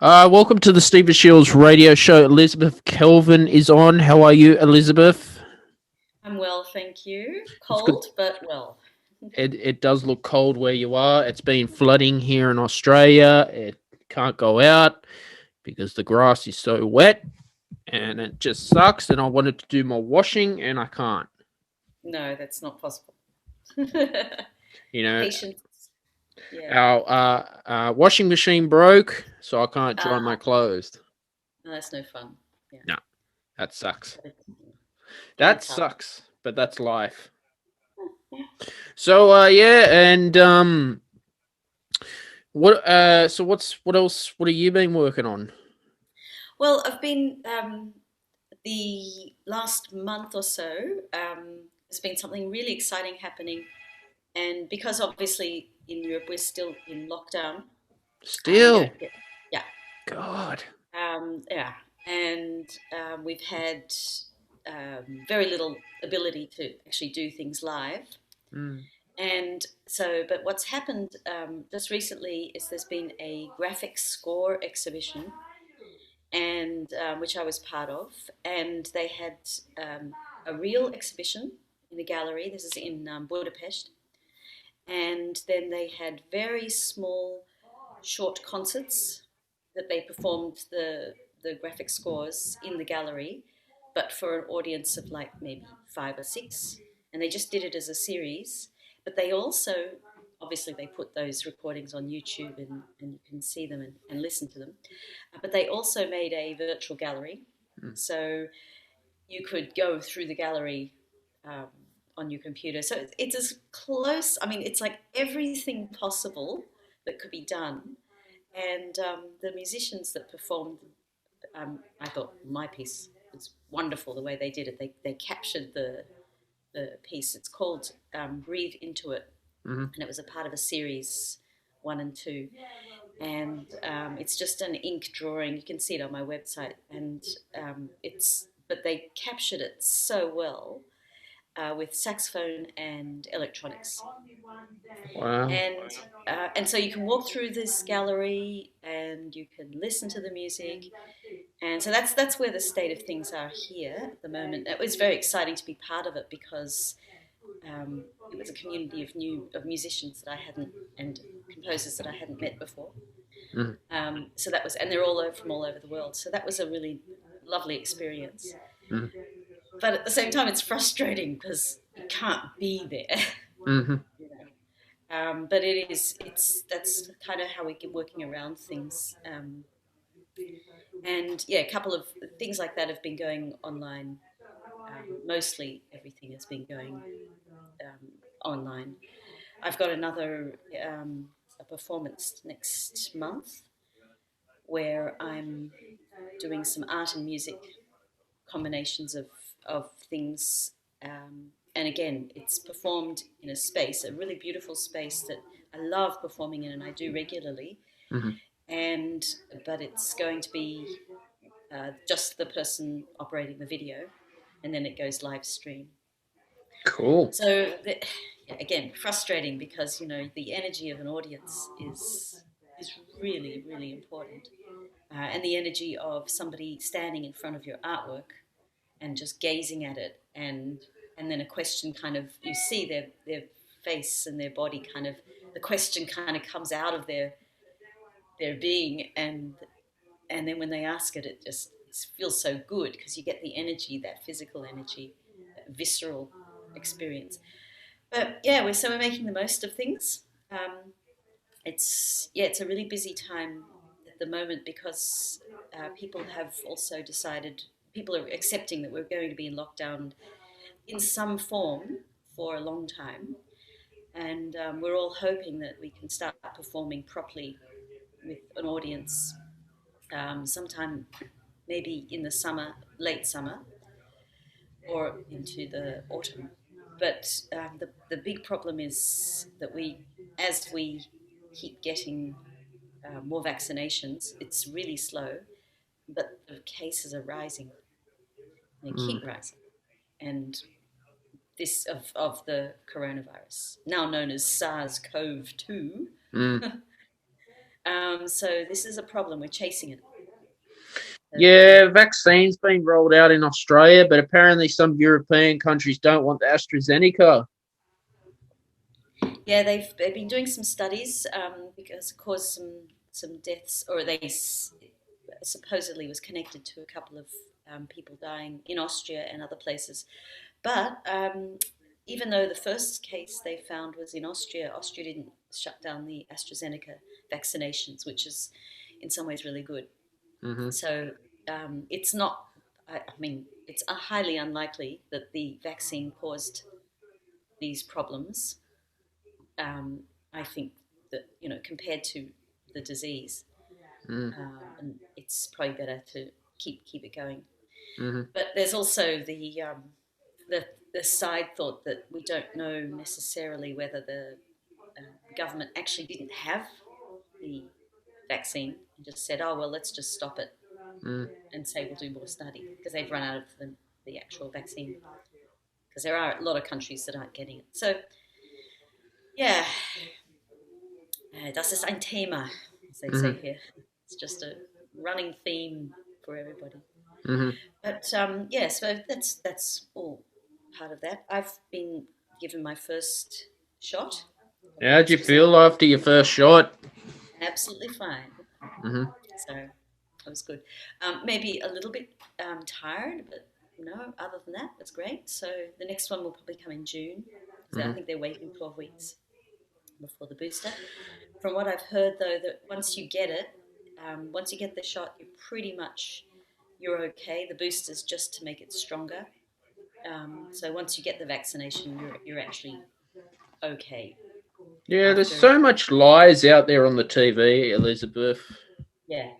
Welcome to the Stephen Shiels radio show. Elisabeth Kelvin is on. How are you, Elizabeth? I'm well, thank you. It's good. Cold, but well. It does look cold where you are. It's been flooding here in Australia. It can't go out because the grass is so wet and it just sucks. And I wanted to do my washing and I can't. No, that's not possible. You know, Patience. Yeah. our washing machine broke, so I can't dry my Ah, clothes. no, that's no fun. Yeah. No, that sucks. But getting That tough. sucks, but that's life. So yeah, and what else? What have you been working on? Well, I've been the last month or so. There's been something really exciting happening, and because obviously in Europe we're still in lockdown, we Still, don't get. Yeah. God. Yeah, and we've had very little ability to actually do things live. Mm. And so, but what's happened just recently is there's been a graphic score exhibition, and which I was part of, and they had a real exhibition in a gallery. This is in Budapest, and then they had very small, short concerts that they performed the graphic scores in the gallery, but for an audience of like maybe five or six, and they just did it as a series. But they also obviously they put those recordings on YouTube and you can see them and listen to them. But they also made a virtual gallery, Mm. so you could go through the gallery um, on your computer. So it's as close. I mean, it's like everything possible that could be done. And the musicians that performed, I thought my piece was wonderful the way they did it. They captured the piece. It's called Breathe Into It, Mm-hmm. and it was a part of a series one and two. And it's just an ink drawing. You can see it on my website, and but they captured it so well with saxophone and electronics. Wow. And so you can walk through this gallery and you can listen to the music, and so that's where the state of things are here at the moment. It was very exciting to be part of it because it was a community of musicians that I hadn't and composers that I hadn't met before. Mm. So that was, and they're from all over the world. So that was a really lovely experience. Mm. But at the same time, it's frustrating because you can't be there. Mm-hmm. You know. But that's kind of how we get working around things. And yeah, a couple of things like that have been going online. Mostly everything has been going online. I've got another a performance next month where I'm doing some art and music combinations of things. And again, it's performed in a space, a really beautiful space that I love performing in and I do regularly. Mm-hmm. And but it's going to be just the person operating the video, and then it goes live stream. Cool. So yeah, again, frustrating because the energy of an audience is really really important, and the energy of somebody standing in front of your artwork and just gazing at it, and then a question kind of you see their face and their body kind of the question kind of comes out of their being, and then when they ask it, it just feels so good because you get the energy, that physical energy, that visceral experience. But yeah, we're making the most of things. It's a really busy time at the moment because people have also decided, people are accepting that we're going to be in lockdown in some form for a long time, and we're all hoping that we can start performing properly with an audience sometime maybe in the summer, late summer, or into the autumn. But the big problem is that as we keep getting more vaccinations, it's really slow, but the cases are rising. They Mm. keep rising. And this of the coronavirus, now known as SARS-CoV-2, Mm. So this is a problem. We're chasing it. Yeah, vaccines been rolled out in Australia, but apparently some European countries don't want the AstraZeneca. Yeah, they've been doing some studies because it caused some deaths, or supposedly was connected to a couple of people dying in Austria and other places. But even though the first case they found was in Austria, Austria didn't shut down the AstraZeneca vaccinations, which is in some ways really good. Mm-hmm. So it's not. I mean, it's highly unlikely that the vaccine caused these problems. I think that compared to the disease, and it's probably better to keep it going. Mm-hmm. But there's also the the side thought that we don't know necessarily whether the government actually didn't have the vaccine and just said, oh well, let's just stop it Mm. and say we'll do more study because they've run out of the actual vaccine, because there are a lot of countries that aren't getting it. So yeah, das ist ein Thema, as they say Mm-hmm. here. It's just a running theme for everybody. Mm-hmm. But yeah, so that's all part of that. I've been given my first shot of the How'd you feel AstraZeneca. after your first shot? Absolutely fine. Mm-hmm. So that was good. Maybe a little bit tired, but other than that, that's great. So the next one will probably come in June. So I Mm-hmm. think they're waiting 12 weeks before the booster. From what I've heard, though, that once you get it, once you get the shot, you're okay. The booster's just to make it stronger. So once you get the vaccination, you're actually okay. Yeah, there's After so much lies out there on the TV, Elizabeth. yeah,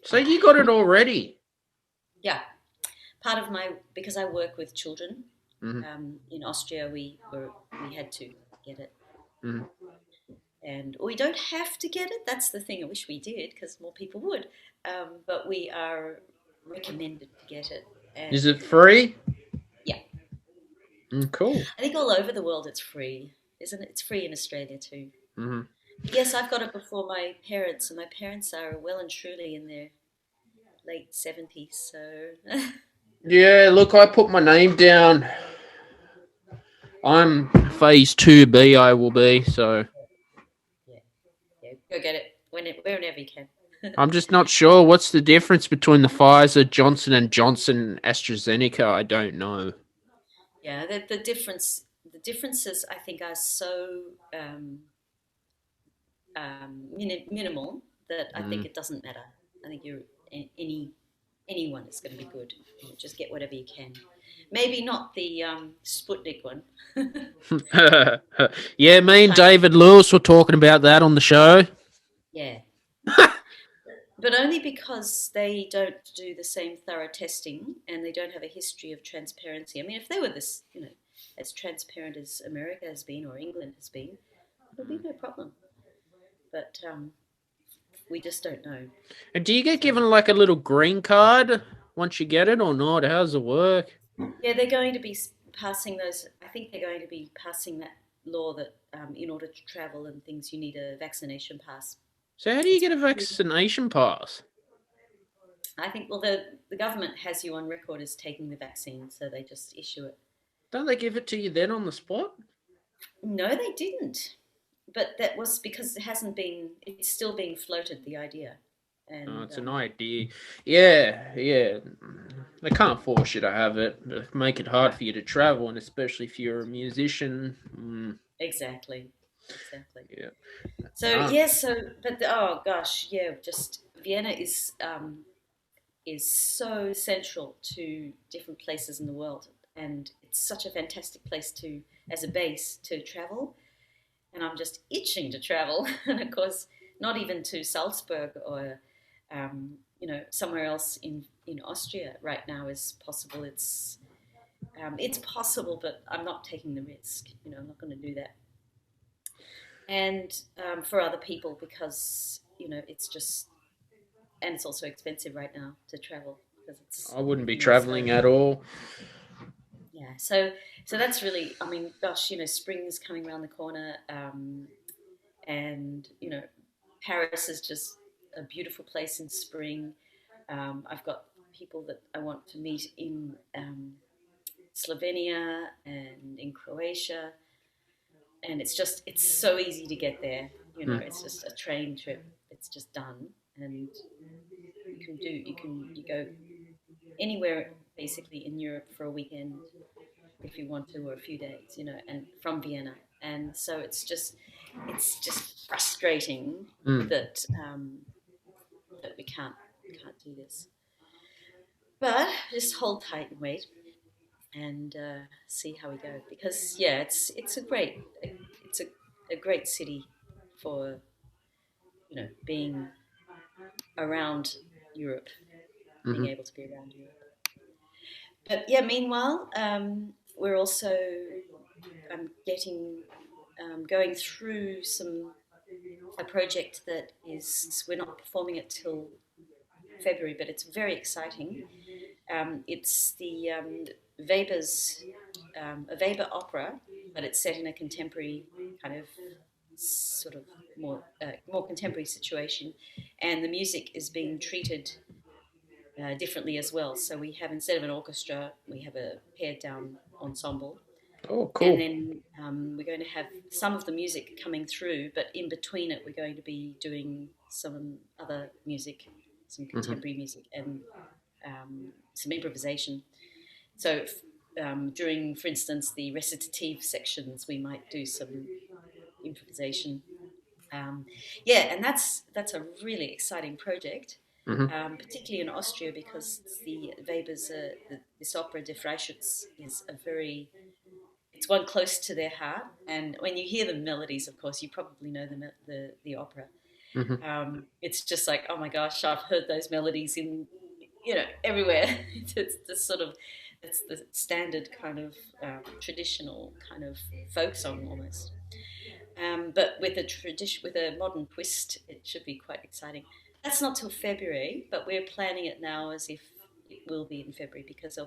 So you got it already. yeah. Part of my because I work with children Mm-hmm. in Austria, we had to get it, Mm-hmm. and we don't have to get it. That's the thing. I wish we did because more people would, but we are recommended to get it, Is and it free? yeah, Cool. I think all over the world it's free, isn't it? It's free in Australia too. Mm-hmm. Yes, I've got it before my parents, and my parents are well and truly in their late 70s. So Yeah, look, I put my name down. I'm phase 2B, I will be, so yeah, yeah, go get it whenever you can. I'm just not sure what's the difference between the Pfizer, Johnson and Johnson, AstraZeneca. I don't know. Yeah, the differences I think are so minimal that I think Mm. it doesn't matter. I think anyone is going to be good. Just get whatever you can. Maybe not the Sputnik one. Yeah, me and China, David Lewis were talking about that on the show. yeah, but only because they don't do the same thorough testing and they don't have a history of transparency. I mean, if they were as transparent as America has been or England has been, there'd be no problem. But we just don't know. And do you get So given like a little green card once you get it or not? How does it work? yeah, they're going to be passing those. I think they're going to be passing that law that in order to travel and things, you need a vaccination pass. So how do you It's get a pretty. vaccination pass? I think well, the government has you on record as taking the vaccine, so they just issue it. Don't they give it to you then on the spot? No, they didn't. But that was because it hasn't been. It's still being floated, the idea, Oh, and it's an idea. Yeah, yeah. They can't force you to have it. They make it hard no, for you to travel, and especially if you're a musician. exactly, exactly. Yeah. So Ah. yes, but oh gosh, yeah, just Vienna is so central to different places in the world, and it's such a fantastic place to as a base to travel. And I'm just itching to travel, and of course, not even to Salzburg or somewhere else in Austria right now is possible. It's possible, but I'm not taking the risk. I'm not going to do that. And for other people, because it's just and it's also expensive right now to travel because it's I wouldn't be everything is so traveling at all. yeah. So that's I mean, gosh, spring's coming around the corner, and Paris is just a beautiful place in spring. I've got people that I want to meet in Slovenia and in Croatia, and it's so easy to get there. You know, Mm. it's just a train trip. It's just done, and you go anywhere basically in Europe for a weekend if you want to, or a few days. You know, and from Vienna, and so it's just frustrating Mm. that that we can't do this. But just hold tight and wait, and see how we go. Because yeah, it's a great city for being around Europe, being Mhm. able to be around Europe. But yeah, meanwhile, we're also getting going through a project that is we're not performing it till February, but it's very exciting. It's the Weber's a Weber opera, but it's set in a contemporary kind of sort of more contemporary situation, and the music is being treated differently as well. So we have, instead of an orchestra, we have a pared down ensemble, Oh, and cool. then we're going to have some of the music coming through, but in between it, we're going to be doing some other music, some Mhm. contemporary music, and some improvisation. So during, for instance, the recitative sections, we might do some improvisation. Um, yeah, and that's a really exciting project, Mhm. particularly in Austria, because the Weber's this opera Der Freischütz is it's one close to their heart. And when you hear the melodies, of course, you probably know the opera. Mhm. It's just like, oh my gosh, I've heard those melodies in everywhere. It's the sort of it's the standard kind of traditional kind of folk song almost. But with with a modern twist, it should be quite exciting. That's not till February, but we're planning it now as if it will be in February, because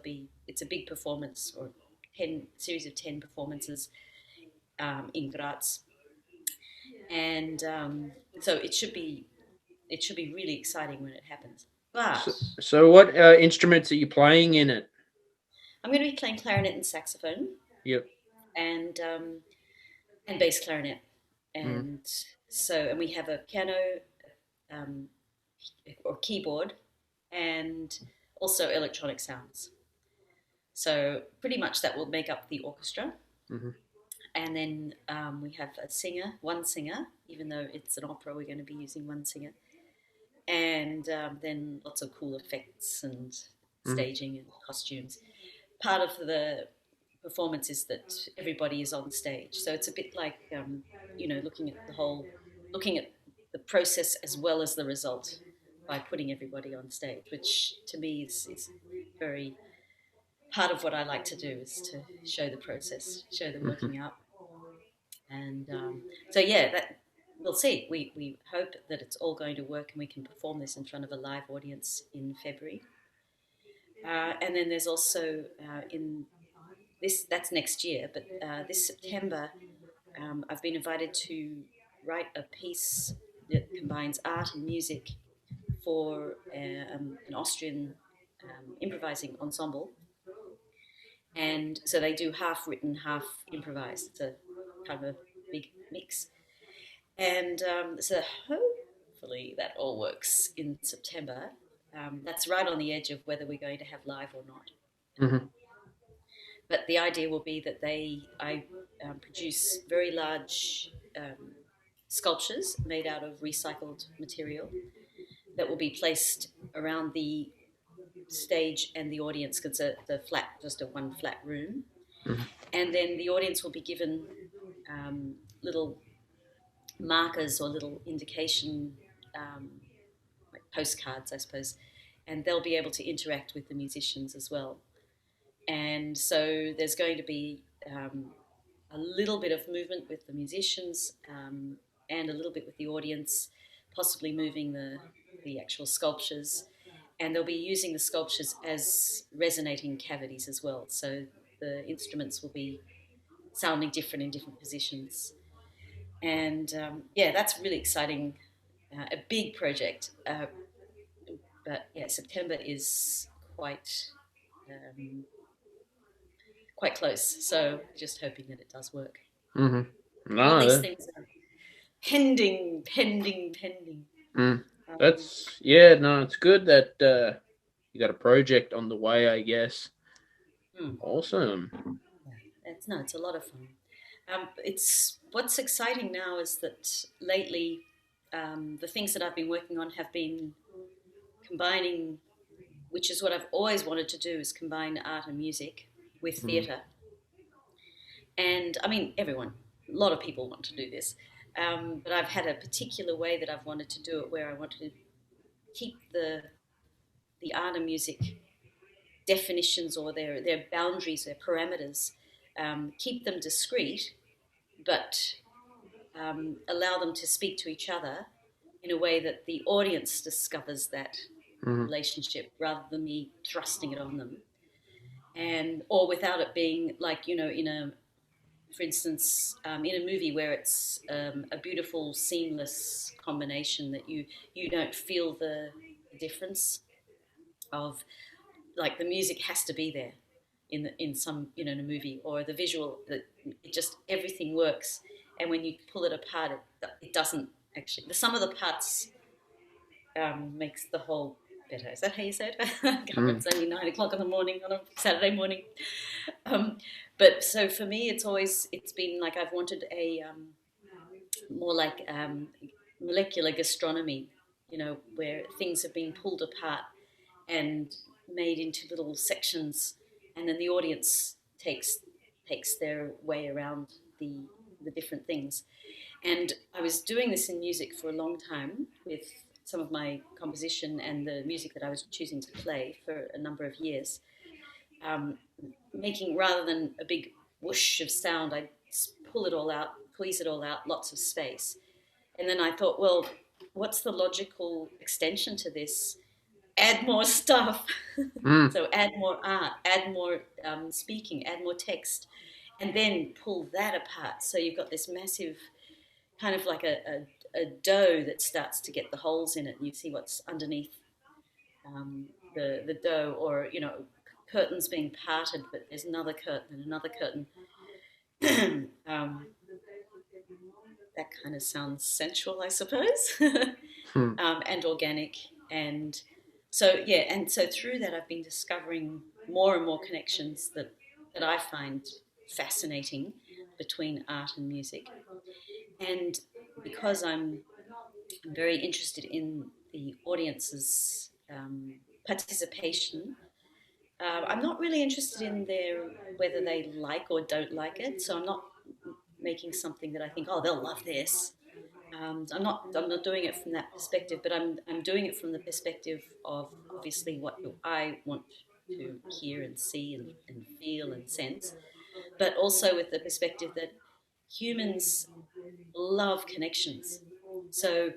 it's a big performance, or 10 series of 10 performances in Graz, and so it should be really exciting when it happens. So, But so what instruments are you playing in it? I'm going to be playing clarinet and saxophone, Yep. and bass clarinet, Mhm. and we have a piano, um, or keyboard, and also electronic sounds. So pretty much that will make up the orchestra. Mhm. And then we have one singer, even though it's an opera, we're going to be using one singer. And then lots of cool effects and Mhm. staging and costumes. Part of the performance is that everybody is on stage. So it's a bit like, looking at the process as well as the result by putting everybody on stage, which to me is very part of what I like to do, is to show the process, show the Mhm. working out. And so, yeah, that we'll see. We hope that it's all going to work and we can perform this in front of a live audience in February. And then there's also in this that's next year, but this September I've been invited to write a piece that combines art and music for an Austrian improvising ensemble, and so they do half written, half improvised. It's a kind of a big mix, and so hopefully that all works in September. That's right on the edge of whether we're going to have live or not. Mhm. But the idea will be that I produce very large sculptures made out of recycled material that will be placed around the stage and the audience, because just a one flat room, Mhm. and then the audience will be given little markers or little indication, um, like postcards, I suppose, and they'll be able to interact with the musicians as well. And so there's going to be a little bit of movement with the musicians, and a little bit with the audience, possibly moving the actual sculptures. And they'll be using the sculptures as resonating cavities as well. So the instruments will be sounding different in different positions. And yeah, that's really exciting a big project. But yeah, September is um, quite close. So just hoping that it does work. Mm-hmm. All No, these things are pending, pending, pending. mm, Um, that's yeah. No, it's good that you got a project on the way. I guess. hmm. Awesome. It's a lot of fun. It's what's exciting now is that lately the things that I've been working on have been combining, which is what I've always wanted to do, is combine art and music with Mm, theatre. And I mean, everyone, a lot of people want to do this, but I've had a particular way that I've wanted to do it, where I want to keep the art and music definitions or their boundaries, their parameters, keep them discrete, but allow them to speak to each other in a way that the audience discovers that mm, relationship rather than me thrusting it on them, and or without it being like, in a, for instance, in a movie where it's a beautiful seamless combination that you don't feel the difference of, like, the music has to be there in some, in a movie, or the visual, that it just, everything works, and when you pull it apart, it doesn't actually. The sum of the parts makes the whole better. Is that how you say it? I can't remember. mm, It's only 9 o'clock in the morning on a Saturday morning. Um, but so for me, it's been like I've wanted a more like molecular gastronomy, where things have been pulled apart and made into little sections, and then the audience takes their way around the different things. And I was doing this in music for a long time with some of my composition and the music that I was choosing to play for a number of years, making, rather than a big whoosh of sound, I pull it all out, squeeze it all out, lots of space. And then I thought, well, what's the logical extension to this? Add more stuff. mm, So add more art, add more speaking, add more text, and then pull that apart. So you've got this massive kind of like a dough that starts to get the holes in it, and you see what's underneath the dough, or curtains being parted, but there's another curtain and another curtain. um, that kind of sounds sensual, I suppose, mm, and organic. And so, yeah, and so through that, I've been discovering more and more connections that I find fascinating between art and music. And because I'm very interested in the audience's participation, I'm not really interested in their whether they like or don't like it. So I'm not making something that I think, oh, they'll love this. I'm not doing it from that perspective, but I'm doing it from the perspective of, obviously, what do I want to hear and see and feel and sense, but also with the perspective that humans love connections. So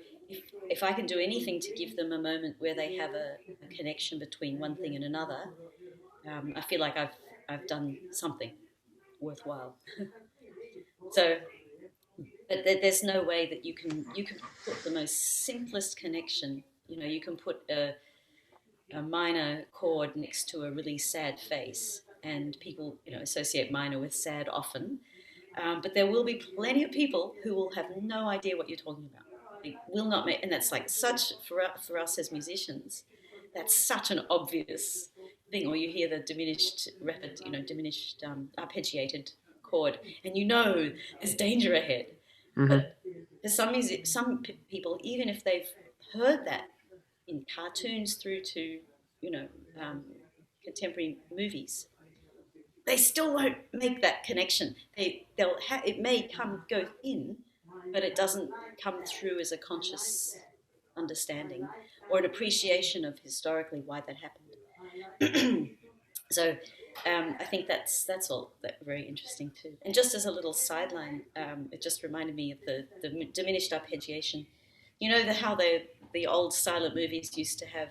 if I can do anything to give them a moment where they have a connection between one thing and another, I feel like I've done something worthwhile. So, but there's no way that you can put the most simplest connection. You can put a minor chord next to a really sad face, and people associate minor with sad often. But there will be plenty of people who will have no idea what you're talking about. They will not make, and that's like such for us as musicians. That's such an obvious thing. Or you hear the diminished rapid, diminished arpeggiated chord, and there's danger ahead. mm, But for some people, even if they've heard that in cartoons through to you know um, contemporary movies, they still won't make that connection. It may go in, but it doesn't come through as a conscious understanding or an appreciation of historically why that happened. So I think that's all very interesting too. And just as a little sideline, it just reminded me of the diminished arpeggiation. How the old silent movies used to have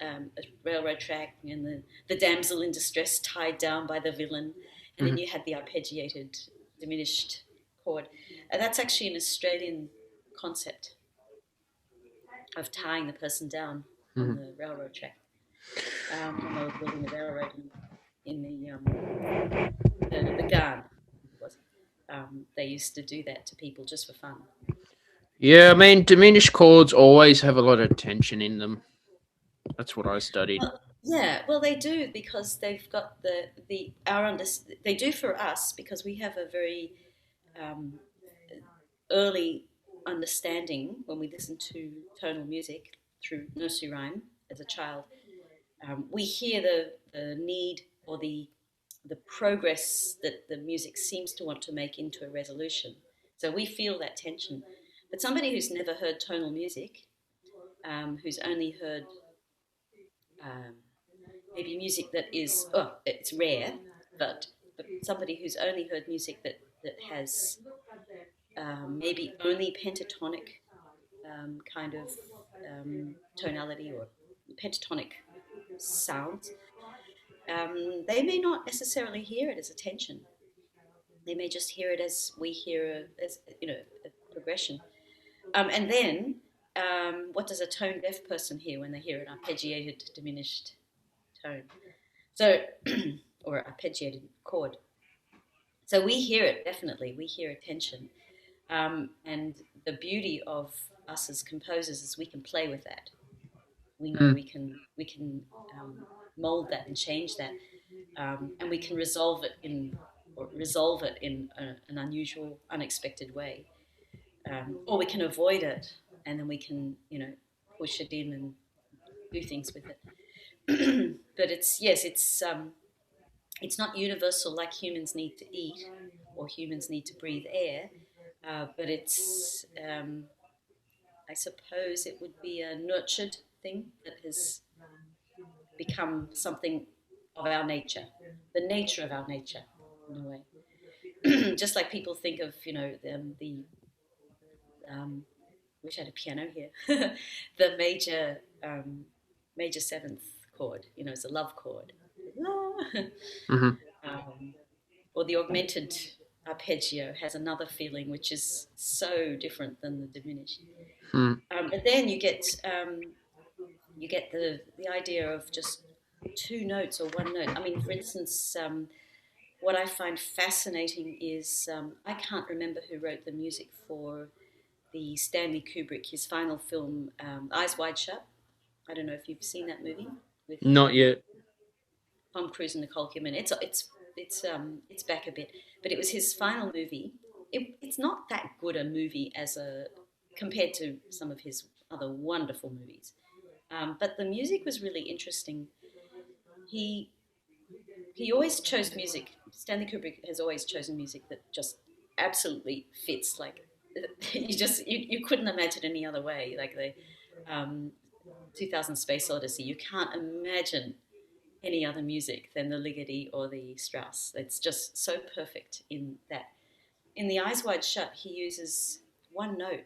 a railroad track, and the damsel in distress tied down by the villain, and then mm. you had the arpeggiated diminished chord. That's actually an Australian concept. of tying the person down on the railroad track when they were building the railroad in the Garn. It was. They used to do that to people just for fun. Yeah, I mean, diminished chords always have a lot of tension in them. That's what I studied. Well, they do because they've got they do for us because we have a very um, early understanding when we listen to tonal music through nursery rhyme as a child. We hear the need or the progress that the music seems to want to make into a resolution. So we feel that tension. But somebody who's never heard tonal music, who's only heard um, maybe music that is, it's rare, but somebody who's only heard music that has maybe only pentatonic kind of tonality or pentatonic sounds, they may not necessarily hear it as a tension. They may just hear it as we hear a progression. And then, what does a tone deaf person hear when they hear an arpeggiated, diminished tone? So, or arpeggiated chord. So we hear it definitely. We hear a tension, and the beauty of us as composers is we can play with that. We know we can mold that and change that, and we can resolve it in an unusual, unexpected way, or we can avoid it, and then we can push it in and do things with it. But it's not universal like humans need to eat or humans need to breathe air, but it's I suppose it would be a nurtured thing that has become something of our nature, the nature of our nature, in a way. Just like people think of, wish I had a piano here, the major seventh chord, it's a love chord. Or the augmented arpeggio has another feeling which is so different than the diminished. But then you get the idea of just two notes or one note. I mean, for instance, what I find fascinating is I can't remember who wrote the music for the Stanley Kubrick, his final film, Eyes Wide Shut. I don't know if you've seen that movie with Not yet. Tom Cruise and Nicole Kidman. It's back a bit, but it was his final movie. It's not that good a movie compared to some of his other wonderful movies. But the music was really interesting. He always chose music. Stanley Kubrick has always chosen music that just absolutely fits. Like you couldn't imagine any other way. Like the 2000 Space Odyssey, you can't imagine any other music than the Ligeti or the Strauss. It's just so perfect in that. In the Eyes Wide Shut, he uses one note,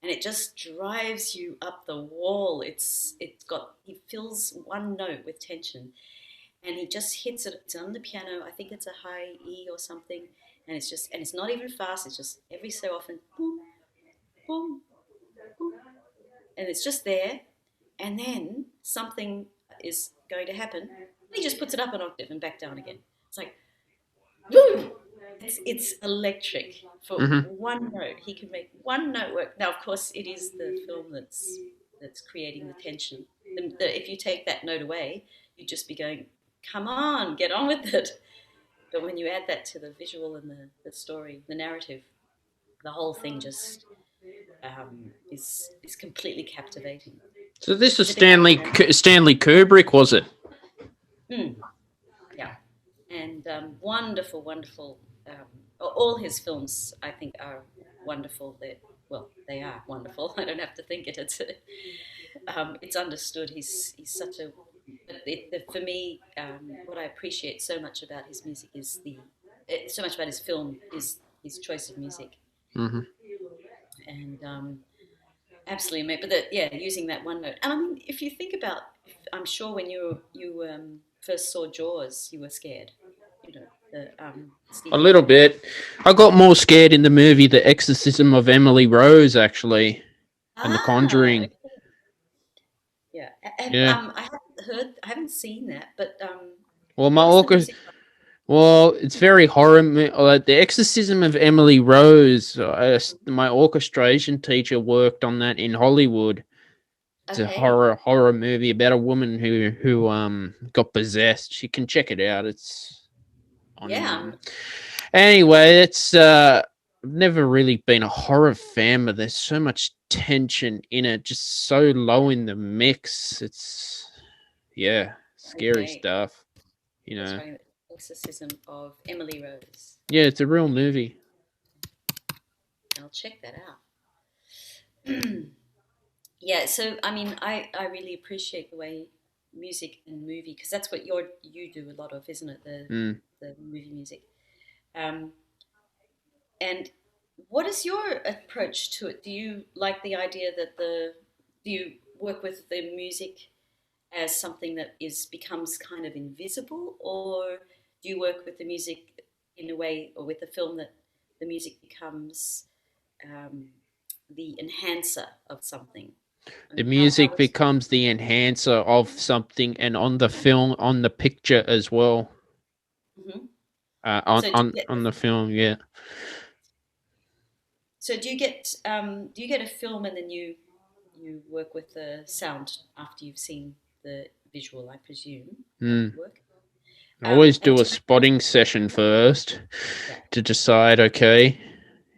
and it just drives you up the wall. He fills one note with tension, and he just hits it. It's on the piano. I think it's a high E or something, and it's not even fast. It's just every so often, boom, boom, boom, and it's just there. And then something is going to happen. He just puts it up an octave and back down again. It's like, boom! It's electric for one note. He can make one note work. Now, of course, it is the film that's creating the tension. If you take that note away, you'd just be going, come on, get on with it. But when you add that to the visual and the story, the narrative, the whole thing just is completely captivating. So this is Stanley Kubrick, was it? Yeah, and wonderful, wonderful. All his films, I think, are wonderful. They are wonderful. I don't have to think it. It's understood. He's such a. But for me, what I appreciate so much about his music is so much about his film is his choice of music. And absolutely, but using that one note. And I mean, if you think about, I'm sure when you first saw Jaws, you were scared. A little bit. I got more scared in the movie The Exorcism of Emily Rose, actually. and The Ah, Conjuring. okay. Yeah. Yeah. I haven't heard, I haven't seen that, but Well, my what is the orca. music like? Well, it's very horror. The Exorcism of Emily Rose. My orchestration teacher worked on that in Hollywood. It's a Okay. horror movie about a woman who got possessed. You can check it out. It's on. Yeah. Anyway, it's I've never really been a horror fan, but there's so much tension in it, just so low in the mix. It's yeah, scary Okay. stuff. You That's know. right. Exorcism of Emily Rose. Yeah, it's a real movie. I'll check that out. Yeah. So I mean, I really appreciate the way music and movie, because that's what you do a lot of, isn't it? Mm. The movie music. Um, and what is your approach to it? Do you like the idea that do you work with the music as something that is becomes kind of invisible, or do you work with the music in a way, or with the film, that the music becomes um, the enhancer of something? The And how music is becomes the enhancer of something, and on the film, on the picture as well. mhm. On So do on you get on the film, yeah. do you get a film and then you work with the sound after you've seen the visual, I presume, Mm. work. I always And do a do you ever have, spotting session first yeah, to decide. Okay,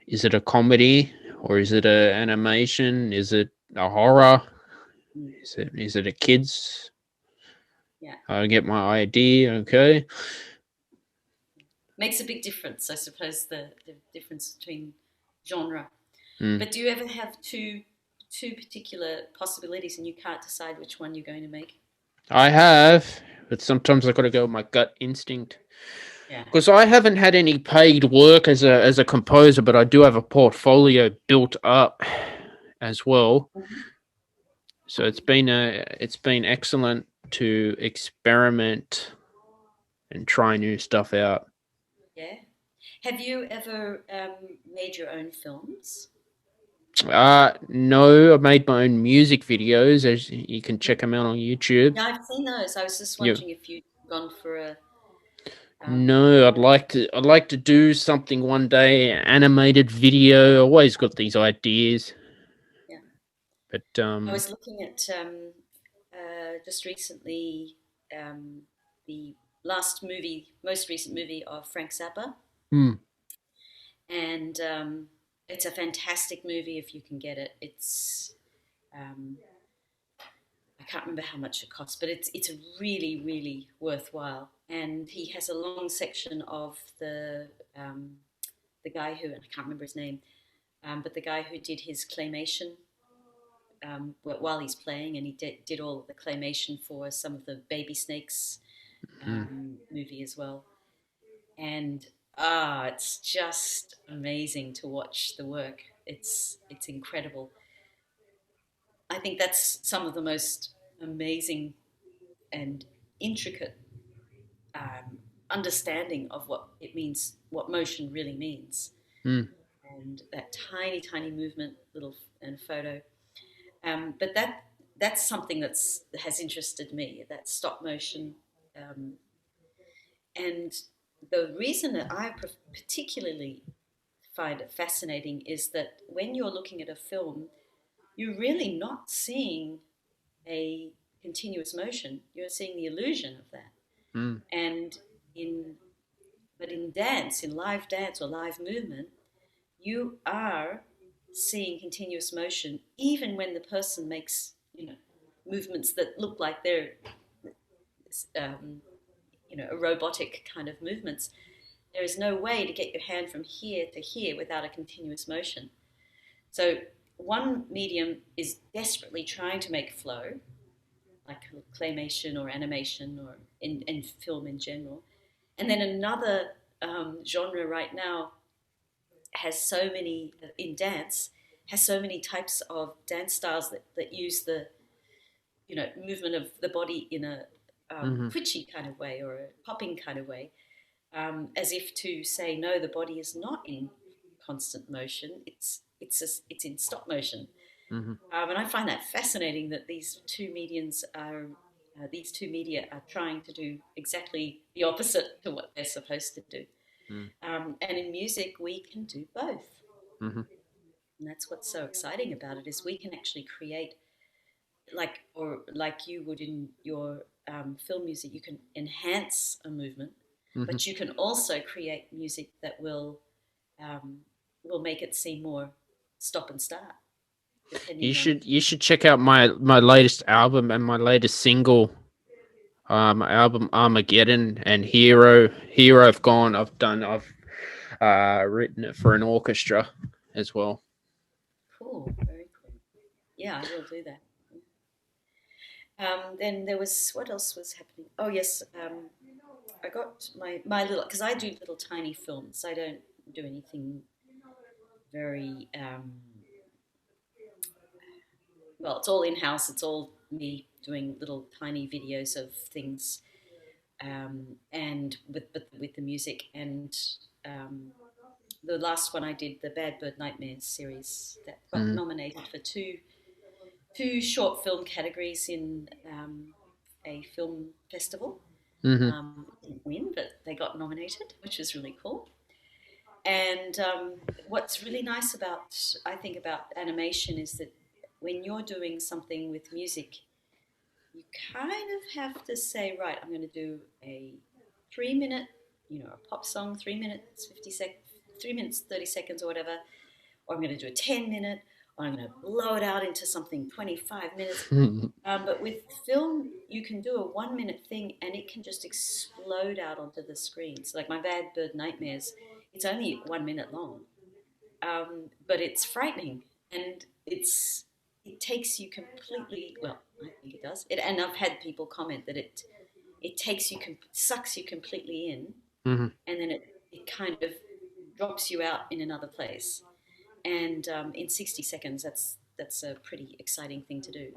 is it a comedy or is it a animation? Is it a horror? mm, Is it a kids? yeah, I get my idea. Okay. makes a big difference, I suppose, the difference between genre. Mm. But do you ever have two particular possibilities and you can't decide which one you're going to make? I have, but sometimes I got to go with my gut instinct. Yeah. Because I haven't had any paid work as a composer, but I do have a portfolio built up as well. Mhm. So it's been excellent to experiment and try new stuff out. Yeah. Have you ever made your own films? No, I made my own music videos. As you can check them out on YouTube. Yeah, I've seen those. I was just Yeah. wondering if you'd gone for a No, I'd like to do something one day. Animated video. Always got these ideas, yeah. but I was looking at just recently um, the most recent movie of Frank Zappa, hmm, and it's a fantastic movie if you can get it. Um, I can't remember how much it costs, but it's really really worthwhile. And he has a long section of the guy who, and I can't remember his name, but the guy who did his claymation while he's playing, and he did all of the claymation for some of the Baby Snakes hmm, movie as well. And it's just amazing to watch the work. It's incredible. I think that's some of the most amazing and intricate understanding of what it means, what motion really means, hmm, and that tiny, tiny movement, little and photo. But that's something that's has interested me. That stop motion, um, and the reason that I particularly find it fascinating is that when you're looking at a film, you're really not seeing a continuous motion. You're seeing the illusion of that. hmm, And in but in dance, in live dance or live movement, you are seeing continuous motion, even when the person makes movements that look like they're um, a robotic kind of movements. There is no way to get your hand from here to here without a continuous motion. So one medium is desperately trying to make flow, like claymation or animation or in film in general. And then another genre right now has so many, in dance, has so many types of dance styles that use the movement of the body in a hmm, twitchy kind of way or a popping kind of way, as if to say no, the body is not in constant motion. It's in stop motion. Mm-hmm. And I find that fascinating that these two mediums are these two media are trying to do exactly the opposite to what they're supposed to do. And in music, we can do both, Mm-hmm. and that's what's so exciting about it is we can actually create like you would in your film music. You can enhance a movement, Mm-hmm. but you can also create music that um, will make it seem more stop and start, You depending on. should check out my latest album and my latest single. Album Armageddon and Hero. I've written it for an orchestra as well. Cool, very cool. Yeah, I will do that. Then there was what else was happening? Oh yes, I got my little because I do little tiny films. I don't do anything very well. It's all in house. It's all me doing little tiny videos of things, and with the music and. The last one I did, the Bad Bird Nightmares series, that got Mm-hmm. nominated for two short film categories in a film festival. Mm-hmm. Didn't win, but they got nominated, which was really cool. And what's really nice about, I think, about animation is that when you're doing something with music, you kind of have to say, right, I'm going to do a 3 minute, a pop song, 3 minutes, 3 minutes, 30 seconds or whatever, or I'm going to do a 10 minute, or I'm going to blow it out into something 25 minutes. But with film, you can do a 1 minute thing and it can just explode out onto the screen. So, like my Bad Bird Nightmares, it's only 1 minute long, but it's frightening and it takes you completely. Well, I think it does. And I've had people comment that it takes you, sucks you completely in, Mm-hmm. and then it kind of drops you out in another place. And in 60 seconds, that's a pretty exciting thing to do.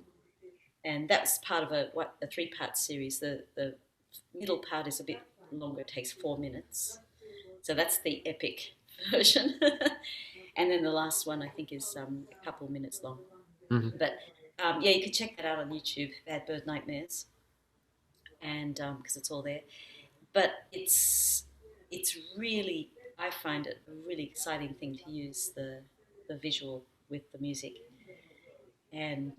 And that's part of a 3-part series. The middle part is a bit longer; it takes 4 minutes. So that's the epic version. And then the last one I think is a couple minutes long. Mm-hmm. But yeah, you can check that out on YouTube, Bad Bird Nightmares, and because it's all there. But it's really, I find it a really exciting thing to use the visual with the music, and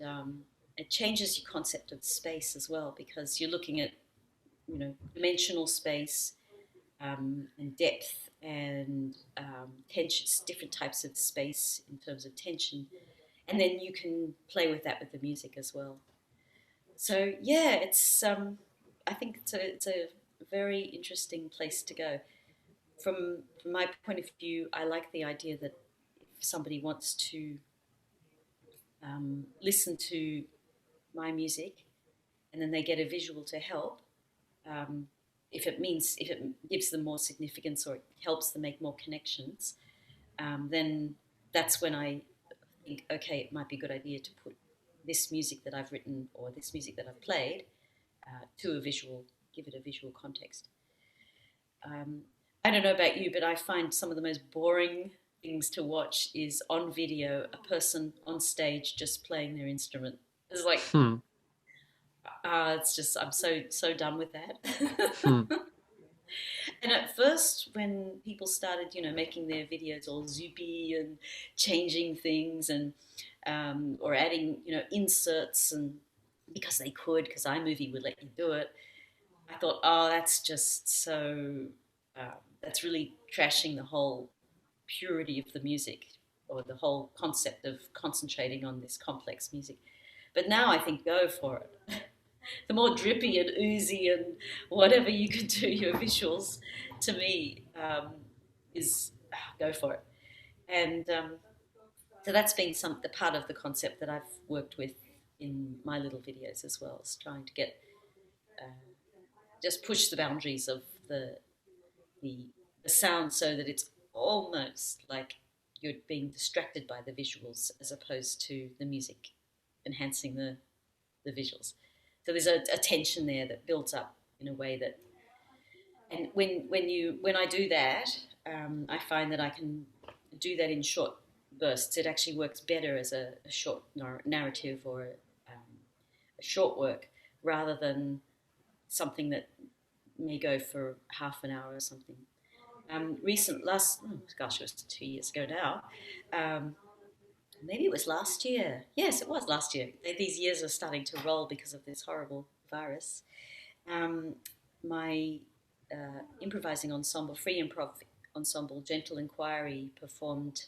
it changes your concept of space as well because you're looking at dimensional space and depth and tension, different types of space in terms of tension, and then you can play with that with the music as well. So yeah, I think it's a very interesting place to go. From my point of view, I like the idea that if somebody wants to listen to my music and then they get a visual to help, um, if it gives them more significance or it helps them make more connections, then that's when I think, okay, it might be a good idea to put this music that I've written or this music that I've played to a visual, give it a visual context. Um, I don't know about you, but I find some of the most boring things to watch is on video a person on stage just playing their instrument. It's like, Hmm. it's just I'm so done with that. Hmm. And at first, when people started, making their videos all zoopy and changing things and or adding, inserts and because they could, because iMovie would let you do it, I thought, oh, that's just so. That's really trashing the whole purity of the music or the whole concept of concentrating on this complex music. But now I think go for it. The more drippy and oozy and whatever you can do your visuals, to me, is go for it. And so that's been the part of the concept that I've worked with in my little videos as well, is trying to get uh, just push the boundaries of the the sound so that it's almost like you're being distracted by the visuals as opposed to the music enhancing the visuals. So there's a tension there that builds up in a way that, and when I do that, I find that I can do that in short bursts. It actually works better as a short narrative or a short work rather than something that may go for half an hour or something. It was 2 years ago now. Maybe it was last year. Yes, it was last year. These years are starting to roll because of this horrible virus. My improvising ensemble, free improv ensemble, Gentle Inquiry, performed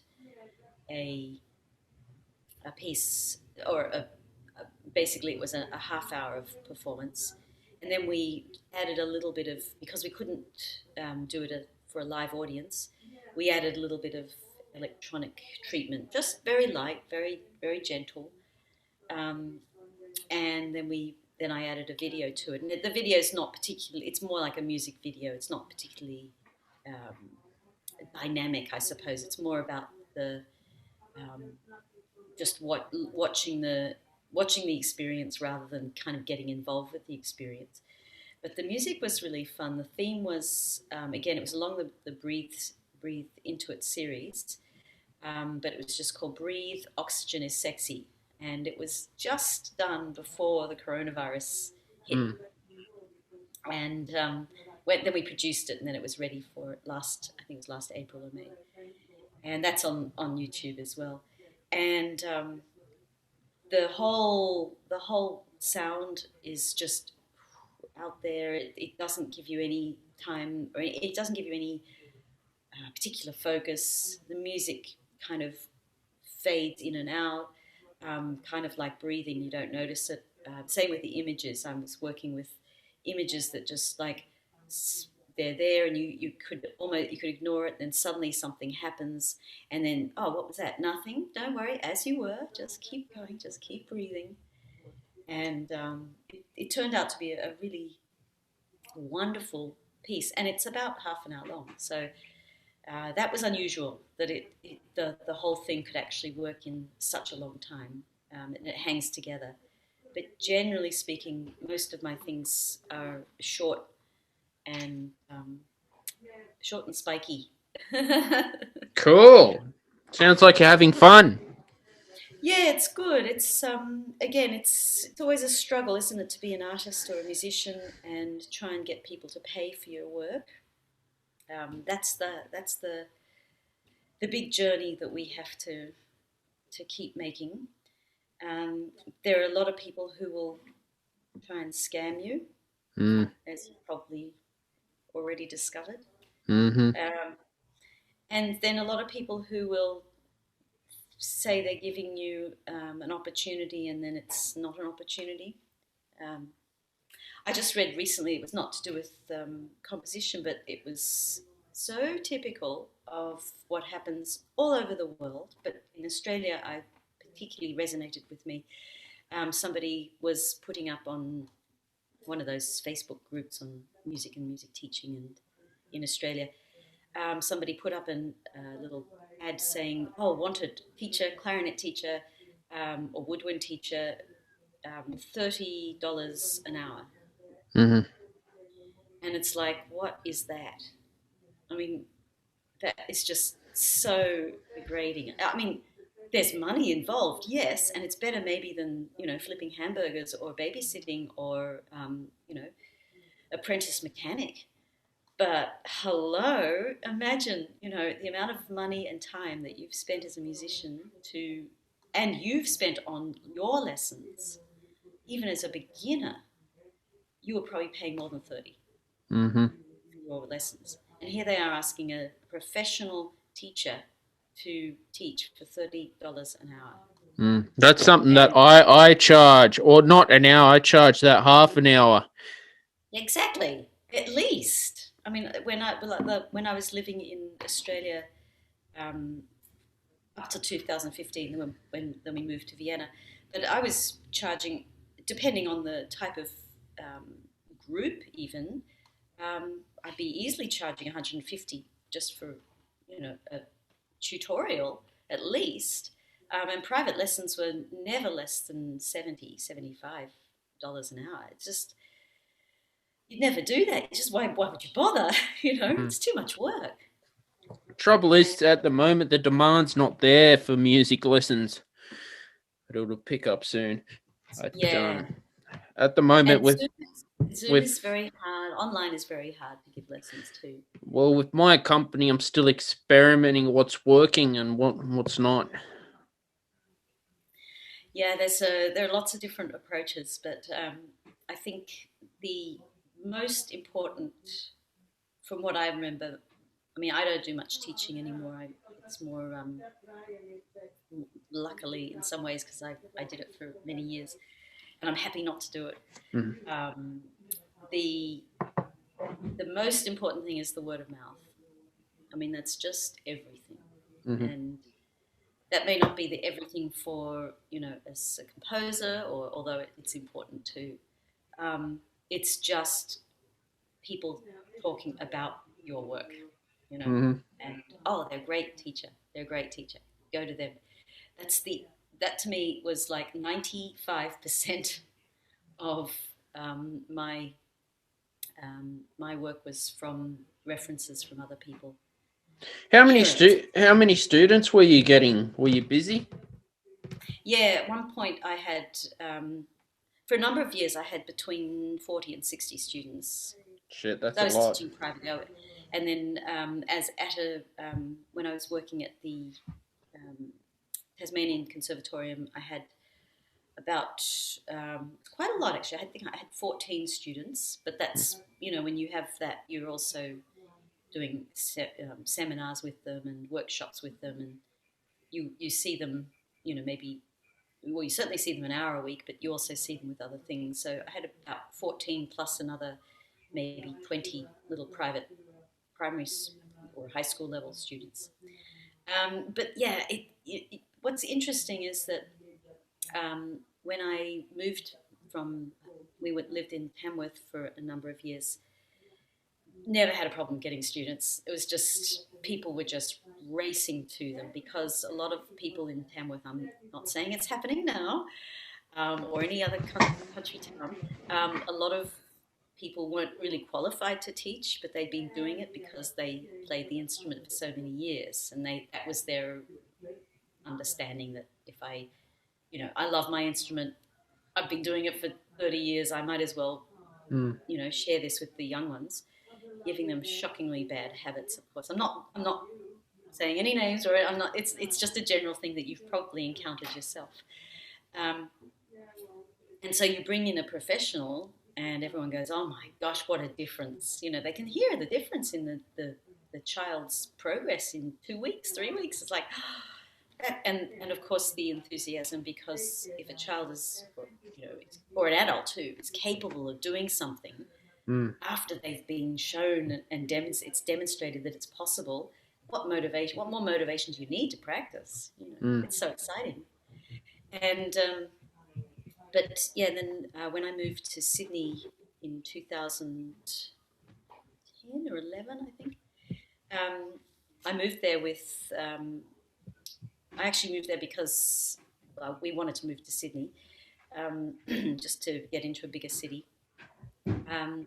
a piece, or basically it was a half hour of performance. And then we added a little bit of, because we couldn't do it for a live audience, we added a little bit of electronic treatment, just very light, very, very gentle. And then I added a video to it. And the video is not particularly, it's more like a music video. It's not particularly dynamic, I suppose. It's more about the just watching the experience rather than kind of getting involved with the experience. But the music was really fun. The theme was, again, it was along the Breathe Into It series, but it was just called Breathe, Oxygen is Sexy. And it was just done before the coronavirus hit. And then we produced it, and then it was ready for I think it was last April or May. And that's on YouTube as well. And the whole sound is just out there. It doesn't give you any time, or it doesn't give you any particular focus. The music kind of fades in and out, kind of like breathing. You don't notice it. Same with the images. I was working with images that just like they're there, and you could ignore it, then suddenly something happens, and then, oh, what was that? Nothing. Don't worry, as you were, just keep going, just keep breathing. And it turned out to be a really wonderful piece, and it's about half an hour long, so that was unusual, that the whole thing could actually work in such a long time, and it hangs together. But generally speaking, most of my things are short and spiky. Cool. Sounds like you're having fun. Yeah, it's good. It's again, it's always a struggle, isn't it, to be an artist or a musician and try and get people to pay for your work. That's the big journey that we have to keep making. There are a lot of people who will try and scam you, as you probably already discovered. Mm-hmm. And then a lot of people who will say they're giving you an opportunity, and then it's not an opportunity. I just read recently, it was not to do with composition, but it was so typical of what happens all over the world. But in Australia, I particularly resonated with me. Somebody was putting up on one of those Facebook groups on music and music teaching, and in Australia, somebody put up a little ad saying, "Oh, wanted teacher, clarinet teacher, or woodwind teacher, $30 an hour." Mm-hmm. And it's like, what is that? I mean, that is just so degrading. I mean, there's money involved, yes, and it's better maybe than, flipping hamburgers or babysitting or, apprentice mechanic. But hello, imagine, the amount of money and time that you've spent as a musician and you've spent on your lessons, even as a beginner, you were probably paying more than 30 for your lessons. And here they are asking a professional teacher to teach for $30 an hour. That's something that I charge, or not an hour, I charge that half an hour. Exactly, at least. I mean, when I was living in Australia up to 2015, when we moved to Vienna, but I was charging, depending on the type of group, even I'd be easily charging 150 just for a tutorial at least. And private lessons were never less than $75 an hour. It's just, you'd never do that. It's just, why would you bother? It's too much work. Trouble is, at the moment, the demand's not there for music lessons, but it'll pick up soon. Yeah. At the moment, And with Zoom is very hard. Online is very hard to give lessons too. with my company, I'm still experimenting what's working and what's not. Yeah, there are lots of different approaches, but I think the most important, from what I remember, I mean, I don't do much teaching anymore. It's more, luckily, in some ways, because I did it for many years, and I'm happy not to do it. Mm-hmm. Um, the the most important thing is the word of mouth. I mean, that's just everything, Mm-hmm. and that may not be the everything for as a composer, or although it's important too. It's just people talking about your work, you know, Mm-hmm. and oh, they're a great teacher. They're a great teacher. Go to them. That's the that to me was like 95% of my my work was from references from other people. Hearing. How many students were you getting? Were you busy? Yeah, at one point I had, for a number of years, I had between 40 and 60 students. Shit, that's So I a was lot. teaching privately. And then when I was working at the um, Tasmanian Conservatorium, I had about, quite a lot actually. I had 14 students, but that's, when you have that, you're also doing seminars with them and workshops with them, and you see them, maybe, well, you certainly see them an hour a week, but you also see them with other things. So I had about 14 plus another maybe 20 little private primary or high school level students. But yeah, what's interesting is that when I moved from, lived in Tamworth for a number of years, never had a problem getting students. It was just people were just racing to them, because a lot of people in Tamworth, I'm not saying it's happening now, or any other country town, a lot of people weren't really qualified to teach, but they'd been doing it because they played the instrument for so many years, and that was their understanding that if I love my instrument, I've been doing it for 30 years, I might as well, Mm. share this with the young ones, giving them shockingly bad habits. Of course, I'm not saying any names, or I'm not. It's just a general thing that you've probably encountered yourself. Um, and so you bring in a professional, and everyone goes, "Oh my gosh, what a difference!" They can hear the difference in the child's progress in 2 weeks, 3 weeks. It's like, and of course the enthusiasm, because if a child is, or an adult too, is capable of doing something Mm. after they've been shown and it's demonstrated that it's possible, what more motivation do you need to practice? Mm. It's so exciting. And but yeah, then when I moved to Sydney in 2010 or 11, I think, I moved there with. I actually moved there because we wanted to move to Sydney, just to get into a bigger city. Um,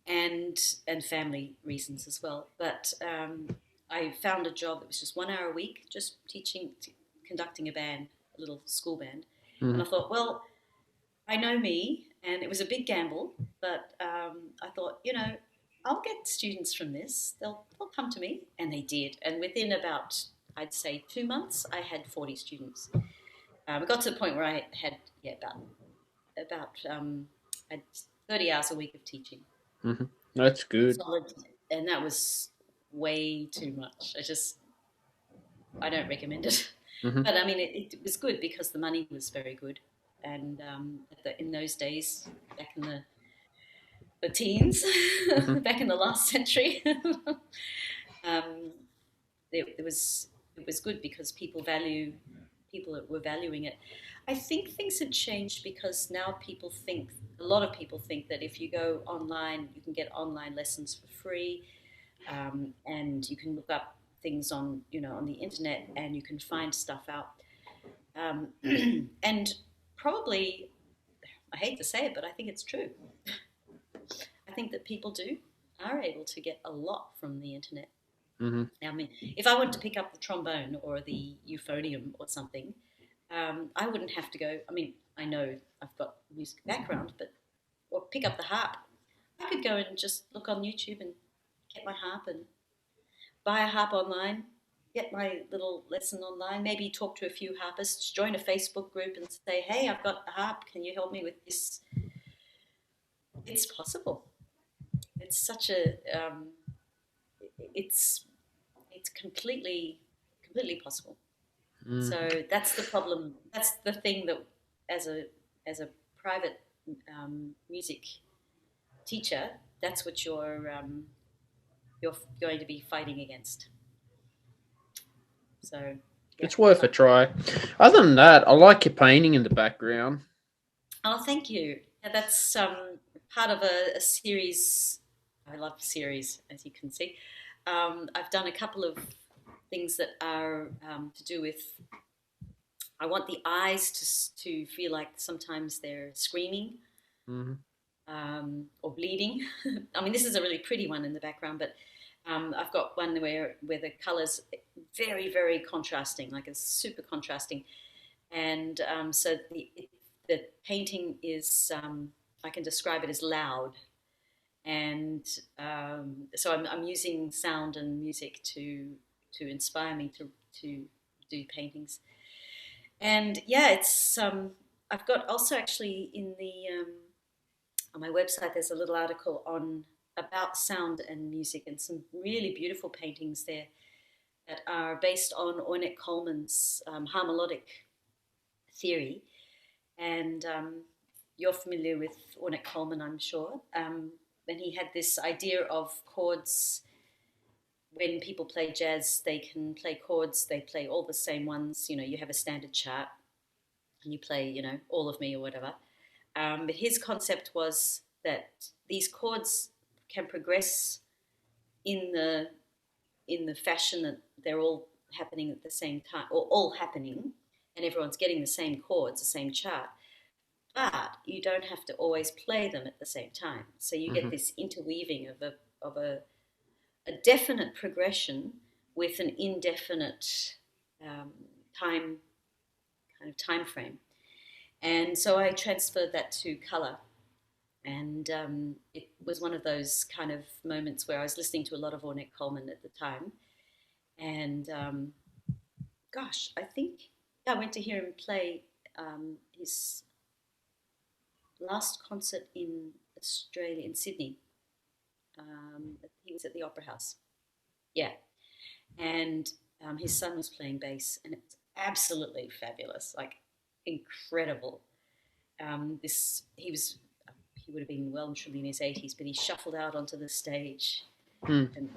and family reasons as well. But I found a job that was just 1 hour a week, just conducting a band, a little school band. And Mm. I thought, well, I know me, and it was a big gamble, but I thought, I'll get students from this. They'll come to me, and they did. And within about, I'd say, 2 months, I had 40 students. It got to the point where I had, yeah, about I had 30 hours a week of teaching. Mm-hmm. That's good. Solid, and that was way too much. I don't recommend it. Mm-hmm. But I mean, it was good because the money was very good, and in those days, back in the teens, Mm-hmm. back in the last century, um, it was good because people were valuing it. I think things had changed because now a lot of people think that if you go online, you can get online lessons for free, and you can look up things on the internet, and you can find stuff out. And probably, I hate to say it, but I think it's true. I think that people are able to get a lot from the internet. Mm-hmm. I mean, if I wanted to pick up the trombone or the euphonium or something, I wouldn't have to go. I mean, I know I've got music background, but or pick up the harp. I could go and just look on YouTube and get my harp and buy a harp online, get my little lesson online, maybe talk to a few harpists, join a Facebook group and say, hey, I've got a harp, can you help me with this? It's possible. It's such a, it's, it's completely possible. Mm. So that's the problem. That's the thing that as a private music teacher, that's what you're going to be fighting against. So yeah. It's worth a try. Other than that, I like your painting in the background. Oh, thank you. Yeah, that's part of a series. I love series, as you can see. I've done a couple of things that are to do with. I want the eyes to feel like sometimes they're screaming Mm-hmm. or bleeding. I mean, this is a really pretty one in the background, but I've got one where the colours very contrasting, like it's super contrasting, and so the painting is I can describe it as loud, and so I'm using sound and music to inspire me to do paintings, and yeah, it's I've got also actually in the on my website there's a little article on about sound and music and some really beautiful paintings there that are based on Ornette Coleman's harmonic theory. And you're familiar with Ornette Coleman, I'm sure. And he had this idea of chords. When people play jazz, they can play chords. They play all the same ones. You know, you have a standard chart, and you play, you know, All of Me or whatever. But his concept was that these chords can progress in the fashion that they're all happening at the same time, or all happening, and everyone's getting the same chords, the same chart. But you don't have to always play them at the same time. So you Mm-hmm. get this interweaving of a definite progression with an indefinite um, time time frame. And so I transferred that to color. And it was one of those kind of moments where I was listening to a lot of Ornette Coleman at the time. And gosh, I think I went to hear him play his last concert in Australia, in Sydney. He was at the Opera House. Yeah. And his son was playing bass, and it's absolutely fabulous, like incredible. This he would have been well and truly in his 80s, but he shuffled out onto the stage Mm. and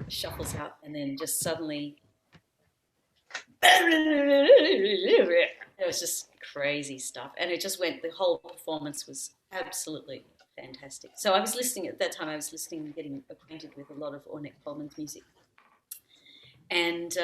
shuffles out, and then just suddenly it was just crazy stuff, and it just went. The whole performance was absolutely fantastic. So I was listening at that time. I was listening and getting acquainted with a lot of Ornette Coleman's music, and